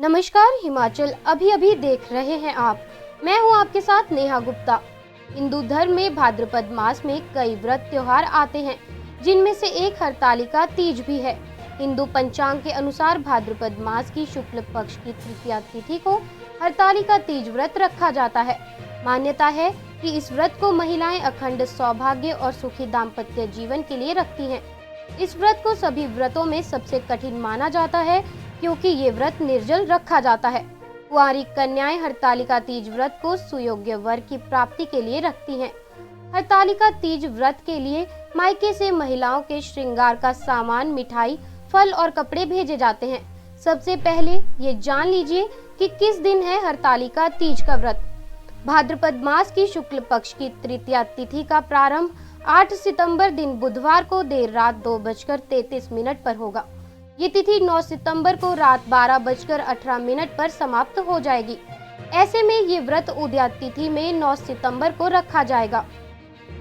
नमस्कार, हिमाचल अभी अभी देख रहे हैं आप। मैं हूं आपके साथ नेहा गुप्ता। हिंदू धर्म में भाद्रपद मास में कई व्रत त्योहार आते हैं, जिनमें से एक हरतालिका तीज भी है। हिंदू पंचांग के अनुसार भाद्रपद मास की शुक्ल पक्ष की तृतीया तिथि को हरतालिका तीज व्रत रखा जाता है। मान्यता है कि इस व्रत को महिलाएं अखंड सौभाग्य और सुखी दाम्पत्य जीवन के लिए रखती हैं। इस व्रत को सभी व्रतों में सबसे कठिन माना जाता है, क्योंकि ये व्रत निर्जल रखा जाता है। कुंवारी कन्याएं हरतालिका तीज व्रत को सुयोग्य वर की प्राप्ति के लिए रखती हैं। हरतालिका तीज व्रत के लिए मायके से महिलाओं के श्रृंगार का सामान, मिठाई, फल और कपड़े भेजे जाते हैं। सबसे पहले ये जान लीजिए कि किस दिन है हरतालिका तीज का व्रत। भाद्रपद मास की शुक्ल पक्ष की तृतीया तिथि का प्रारंभ 8 सितंबर दिन बुधवार को देर रात 2:33 पर होगा। ये तिथि 9 सितंबर को रात 12:18 पर समाप्त हो जाएगी। ऐसे में ये व्रत उदया तिथि में 9 सितंबर को रखा जाएगा।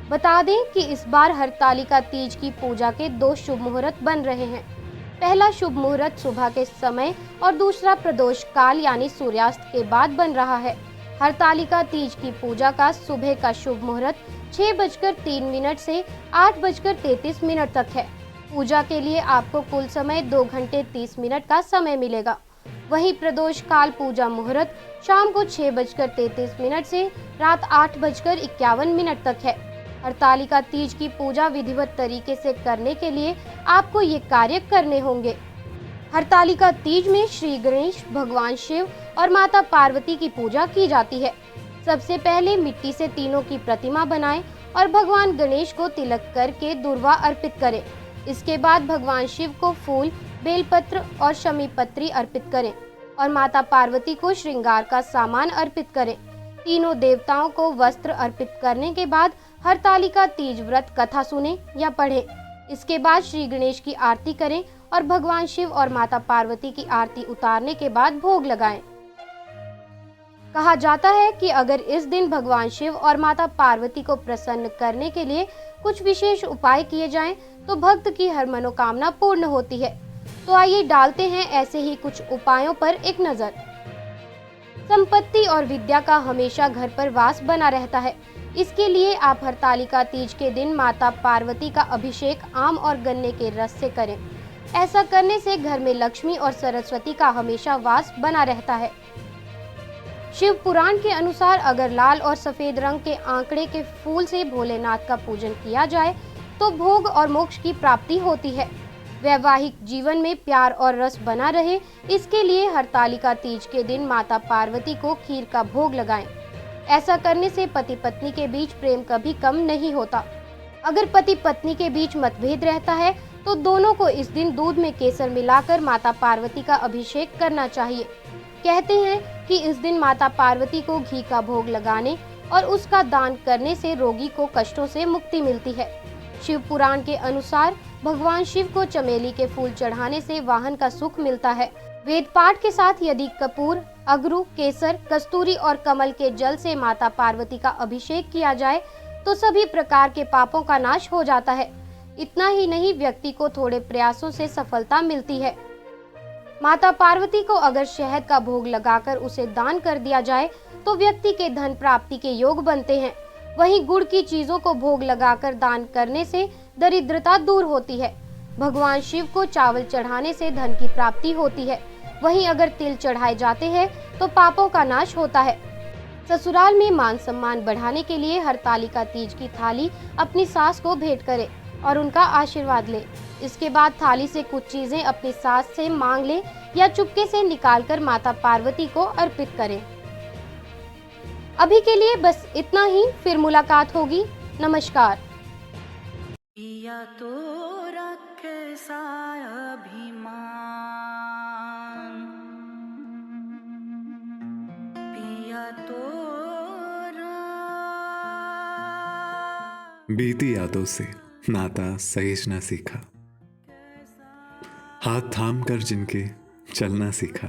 बता दें कि इस बार हरतालिका तीज की पूजा के 2 शुभ मुहूर्त बन रहे हैं। पहला शुभ मुहूर्त सुबह के समय और दूसरा प्रदोष काल यानी सूर्यास्त के बाद बन रहा है। हरतालिका तीज की पूजा का सुबह का शुभ मुहूर्त 6:03 से 8:33 तक है। पूजा के लिए आपको कुल समय 2 घंटे 30 मिनट का समय मिलेगा। वहीं प्रदोष काल पूजा मुहूर्त शाम को 6:33 से रात 8:51 तक है। हरतालिका तीज की पूजा विधिवत तरीके से करने के लिए आपको ये कार्य करने होंगे। हरतालिका तीज में श्री गणेश, भगवान शिव और माता पार्वती की पूजा की जाती है। सबसे पहले मिट्टी से तीनों की प्रतिमा बनाएं और भगवान गणेश को तिलक करके दूर्वा अर्पित करें। इसके बाद भगवान शिव को फूल, बेलपत्र और शमी पत्री अर्पित करें और माता पार्वती को श्रृंगार का सामान अर्पित करें। तीनों देवताओं को वस्त्र अर्पित करने के बाद हरतालिका तीज व्रत कथा सुने या पढ़ें। इसके बाद श्री गणेश की आरती करें और भगवान शिव और माता पार्वती की आरती उतारने के बाद भोग लगाएं। कहा जाता है कि अगर इस दिन भगवान शिव और माता पार्वती को प्रसन्न करने के लिए कुछ विशेष उपाय किए जाएं, तो भक्त की हर मनोकामना पूर्ण होती है। तो आइए डालते हैं ऐसे ही कुछ उपायों पर एक नजर। संपत्ति और विद्या का हमेशा घर पर वास बना रहता है। इसके लिए आप हरतालिका तीज के दिन माता पार्वती का अभिषेक आम और गन्ने के रस से करें। ऐसा करने से घर में लक्ष्मी और सरस्वती का हमेशा वास बना रहता है। शिव पुराण के अनुसार अगर लाल और सफेद रंग के आंकड़े के फूल से भोलेनाथ का पूजन किया जाए तो भोग और मोक्ष की प्राप्ति होती है। वैवाहिक जीवन में प्यार और रस बना रहे, इसके लिए हरतालिका तीज के दिन माता पार्वती को खीर का भोग लगाएं। ऐसा करने से पति पत्नी के बीच प्रेम कभी कम नहीं होता। अगर पति पत्नी के बीच मतभेद रहता है तो दोनों को इस दिन दूध में केसर मिलाकर माता पार्वती का अभिषेक करना चाहिए। कहते हैं कि इस दिन माता पार्वती को घी का भोग लगाने और उसका दान करने से रोगी को कष्टों से मुक्ति मिलती है। शिव पुराण के अनुसार भगवान शिव को चमेली के फूल चढ़ाने से वाहन का सुख मिलता है। वेद पाठ के साथ यदि कपूर, अगरू, केसर, कस्तूरी और कमल के जल से माता पार्वती का अभिषेक किया जाए तो सभी प्रकार के पापों का नाश हो जाता है। इतना ही नहीं, व्यक्ति को थोड़े प्रयासों से सफलता मिलती है। माता पार्वती को अगर शहद का भोग लगाकर उसे दान कर दिया जाए तो व्यक्ति के धन प्राप्ति के योग बनते हैं। वहीं गुड़ की चीजों को भोग लगाकर दान करने से दरिद्रता दूर होती है। भगवान शिव को चावल चढ़ाने से धन की प्राप्ति होती है। वहीं अगर तिल चढ़ाए जाते हैं तो पापों का नाश होता है। ससुराल में मान सम्मान बढ़ाने के लिए हरतालिका तीज की थाली अपनी सास को भेंट करें और उनका आशीर्वाद ले। इसके बाद थाली से कुछ चीजें अपनी सास से मांग ले या चुपके से निकालकर माता पार्वती को अर्पित करें। अभी के लिए बस इतना ही, फिर मुलाकात होगी। नमस्कार। पिया तो रखे सा अभिमान, पिया तो बीती यादों से नाता सहेजना सीखा, हाथ थाम कर जिनके चलना सीखा,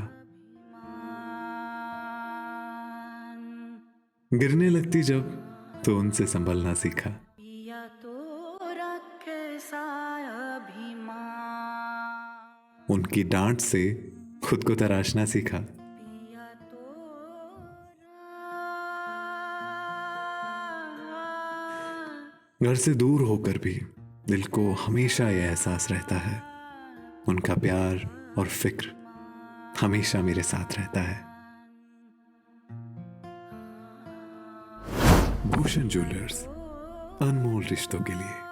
गिरने लगती जब तो उनसे संभलना सीखा। पिया तो रखे सा अभिमान, उनकी डांट से खुद को तराशना सीखा। घर से दूर होकर भी दिल को हमेशा यह एहसास रहता है, उनका प्यार और फिक्र हमेशा मेरे साथ रहता है। भूषण ज्वेलर्स, अनमोल रिश्तों के लिए।